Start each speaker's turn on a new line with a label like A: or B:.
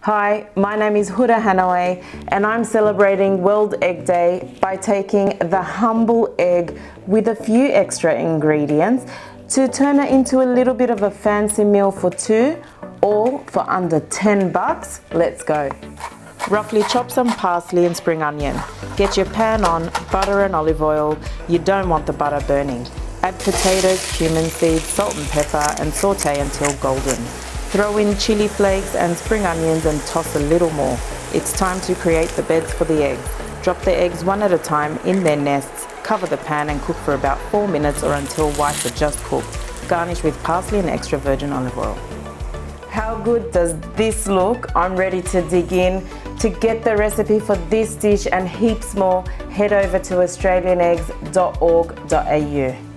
A: Hi, my name is Hoda Hannaway and I'm celebrating World Egg Day by taking the humble egg with a few extra ingredients to turn it into a little bit of a fancy meal for two, all for under 10 bucks. Let's go. Roughly chop some parsley and spring onion. Get your pan on, butter and olive oil. You don't want the butter burning. Add potatoes, cumin seeds, salt and pepper and saute until golden. Throw in chili flakes and spring onions and toss a little more. It's time to create the beds for the eggs. Drop the eggs one at a time in their nests, cover the pan and cook for about 4 minutes or until whites are just cooked. Garnish with parsley and extra virgin olive oil. How good does this look? I'm ready to dig in. To get the recipe for this dish and heaps more, head over to australianeggs.org.au.